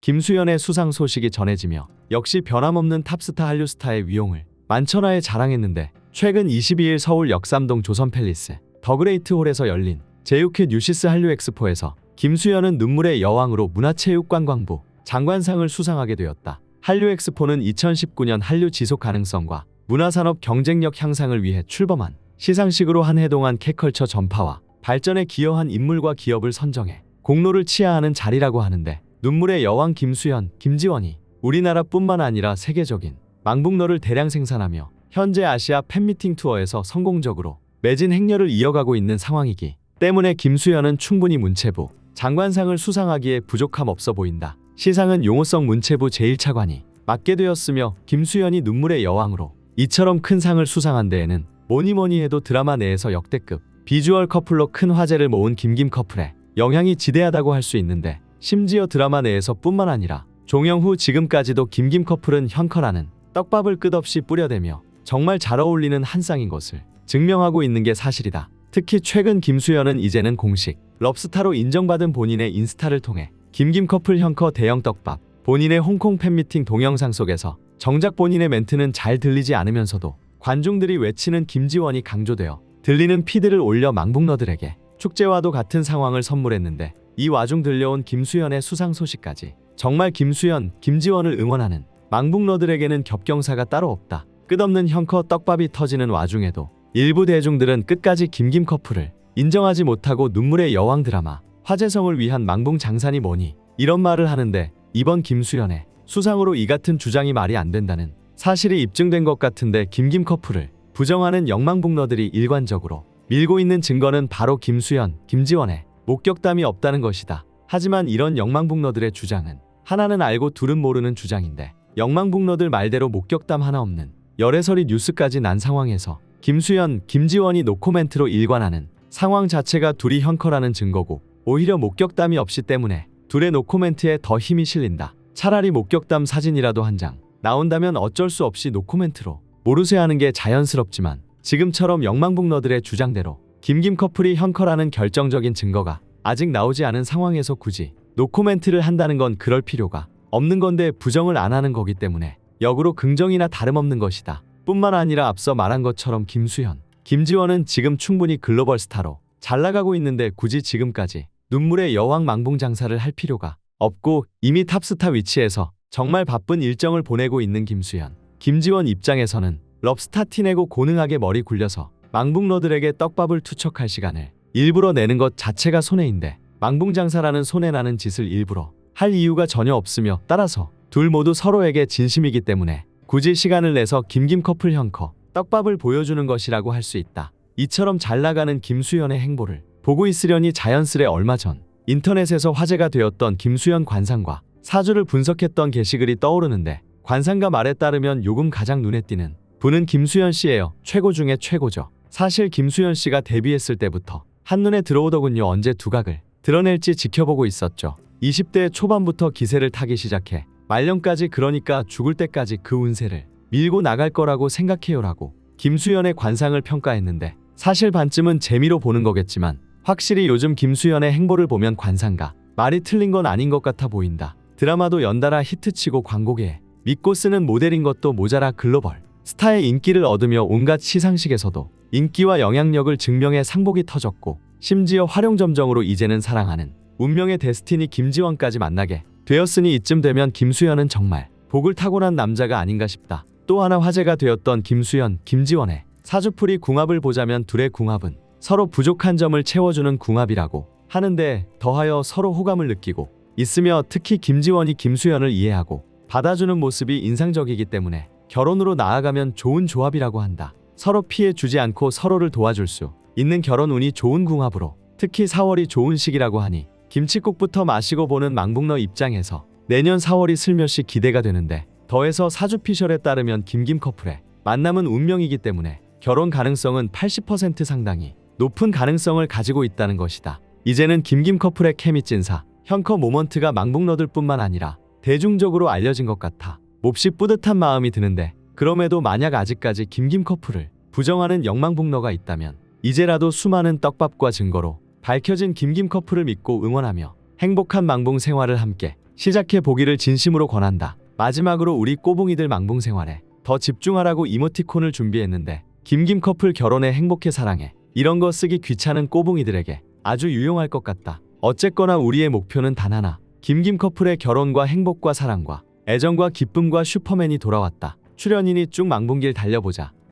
김수현의 수상 소식이 전해지며 역시 변함없는 탑스타 한류스타의 위용을 만천하에 자랑했는데, 최근 22일 서울 역삼동 조선팰리스 더그레이트홀에서 열린 제6회 뉴시스 한류엑스포에서 김수현은 눈물의 여왕으로 문화체육관광부 장관상을 수상하게 되었다. 한류엑스포는 2019년 한류 지속 가능성과 문화산업 경쟁력 향상을 위해 출범한 시상식으로 한 해 동안 K컬처 전파와 발전에 기여한 인물과 기업을 선정해 공로를 치하하는 자리라고 하는데, 눈물의 여왕 김수현, 김지원이 우리나라뿐만 아니라 세계적인 망북러를 대량 생산하며 현재 아시아 팬미팅 투어에서 성공적으로 매진 행렬을 이어가고 있는 상황이기 때문에 김수현은 충분히 문체부 장관상을 수상하기에 부족함 없어 보인다. 시상은 용호성 문체부 제1차관이 맡게 되었으며, 김수현이 눈물의 여왕으로 이처럼 큰 상을 수상한 데에는 뭐니뭐니 해도 드라마 내에서 역대급 비주얼 커플로 큰 화제를 모은 김김 커플의 영향이 지대하다고 할 수 있는데, 심지어 드라마 내에서 뿐만 아니라 종영 후 지금까지도 김김 커플은 현커라는 떡밥을 끝없이 뿌려대며 정말 잘 어울리는 한 쌍인 것을 증명하고 있는 게 사실이다. 특히 최근 김수현은 이제는 공식 럽스타로 인정받은 본인의 인스타를 통해 김김 커플 현커 대형 떡밥, 본인의 홍콩 팬미팅 동영상 속에서 정작 본인의 멘트는 잘 들리지 않으면서도 관중들이 외치는 김지원이 강조되어 들리는 피드를 올려 망북러들에게 축제와도 같은 상황을 선물했는데, 이 와중 들려온 김수현의 수상 소식까지 정말 김수현, 김지원을 응원하는 망북러들에게는 겹경사가 따로 없다. 끝없는 현커 떡밥이 터지는 와중에도 일부 대중들은 끝까지 김김 커플을 인정하지 못하고 눈물의 여왕 드라마 화제성을 위한 망붕 장산이 뭐니 이런 말을 하는데, 이번 김수현의 수상으로 이 같은 주장이 말이 안 된다는 사실이 입증된 것 같은데, 김김 커플을 부정하는 영망북러들이 일관적으로 밀고 있는 증거는 바로 김수현, 김지원의 목격담이 없다는 것이다. 하지만 이런 영망북러들의 주장은 하나는 알고 둘은 모르는 주장인데, 영망북러들 말대로 목격담 하나 없는 열애설이 뉴스까지 난 상황에서 김수현, 김지원이 노코멘트로 일관하는 상황 자체가 둘이 현커라는 증거고, 오히려 목격담이 없기 때문에 둘의 노코멘트에 더 힘이 실린다. 차라리 목격담 사진이라도 한 장 나온다면 어쩔 수 없이 노코멘트로 모르쇠하는 게 자연스럽지만, 지금처럼 영망북러들의 주장대로 김김 커플이 현커라는 결정적인 증거가 아직 나오지 않은 상황에서 굳이 노코멘트를 한다는 건 그럴 필요가 없는 건데, 부정을 안 하는 거기 때문에 역으로 긍정이나 다름없는 것이다. 뿐만 아니라 앞서 말한 것처럼 김수현, 김지원은 지금 충분히 글로벌 스타로 잘 나가고 있는데, 굳이 지금까지 눈물의 여왕 망붕 장사를 할 필요가 없고 이미 탑스타 위치에서 정말 바쁜 일정을 보내고 있는 김수현, 김지원 입장에서는 럽스타 티내고 고능하게 머리 굴려서 망북러들에게 떡밥을 투척할 시간을 일부러 내는 것 자체가 손해인데, 망붕 장사라는 손해나는 짓을 일부러 할 이유가 전혀 없으며, 따라서 둘 모두 서로에게 진심이기 때문에 굳이 시간을 내서 김김 커플 현커 떡밥을 보여주는 것이라고 할 수 있다. 이처럼 잘 나가는 김수현의 행보를 보고 있으려니 자연스레 얼마 전 인터넷에서 화제가 되었던 김수현 관상과 사주를 분석했던 게시글이 떠오르는데, 관상가 말에 따르면 요금 가장 눈에 띄는 분은 김수현 씨예요. 최고 중에 최고죠. 사실 김수현 씨가 데뷔했을 때부터 한눈에 들어오더군요. 언제 두각을 드러낼지 지켜보고 있었죠. 20대 초반부터 기세를 타기 시작해 말년까지, 그러니까 죽을 때까지 그 운세를 밀고 나갈 거라고 생각해요라고 김수현의 관상을 평가했는데, 사실 반쯤은 재미로 보는 거겠지만 확실히 요즘 김수현의 행보를 보면 관상가 말이 틀린 건 아닌 것 같아 보인다. 드라마도 연달아 히트치고 광고계에 믿고 쓰는 모델인 것도 모자라 글로벌 스타의 인기를 얻으며 온갖 시상식에서도 인기와 영향력을 증명해 상복이 터졌고, 심지어 활용점정으로 이제는 사랑하는 운명의 데스티니 김지원까지 만나게 되었으니, 이쯤 되면 김수현은 정말 복을 타고난 남자가 아닌가 싶다. 또 하나 화제가 되었던 김수현, 김지원의 사주풀이 궁합을 보자면, 둘의 궁합은 서로 부족한 점을 채워주는 궁합이라고 하는데, 더하여 서로 호감을 느끼고 있으며, 특히 김지원이 김수현을 이해하고 받아주는 모습이 인상적이기 때문에 결혼으로 나아가면 좋은 조합이라고 한다. 서로 피해 주지 않고 서로를 도와줄 수 있는 결혼 운이 좋은 궁합으로, 특히 4월이 좋은 시기라고 하니 김칫국부터 마시고 보는 망북러 입장에서 내년 4월이 슬며시 기대가 되는데, 더해서 사주피셜에 따르면 김김 커플의 만남은 운명이기 때문에 결혼 가능성은 80% 상당히 높은 가능성을 가지고 있다는 것이다. 이제는 김김 커플의 케미 찐사 현커 모먼트가 망북러들 뿐만 아니라 대중적으로 알려진 것 같아 몹시 뿌듯한 마음이 드는데, 그럼에도 만약 아직까지 김김 커플을 부정하는 영망북러가 있다면, 이제라도 수많은 떡밥과 증거로 밝혀진 김김 커플을 믿고 응원하며 행복한 망붕 생활을 함께 시작해 보기를 진심으로 권한다. 마지막으로 우리 꼬붕이들 망봉 생활에 더 집중하라고 이모티콘을 준비했는데 김김 커플 결혼해 행복해 사랑해. 이런 거 쓰기 귀찮은 꼬붕이들에게 아주 유용할 것 같다. 어쨌거나 우리의 목표는 단 하나. 김김 커플의 결혼과 행복과 사랑과 애정과 기쁨과 슈퍼맨이 돌아왔다. 출연인이 쭉 망봉길 달려보자.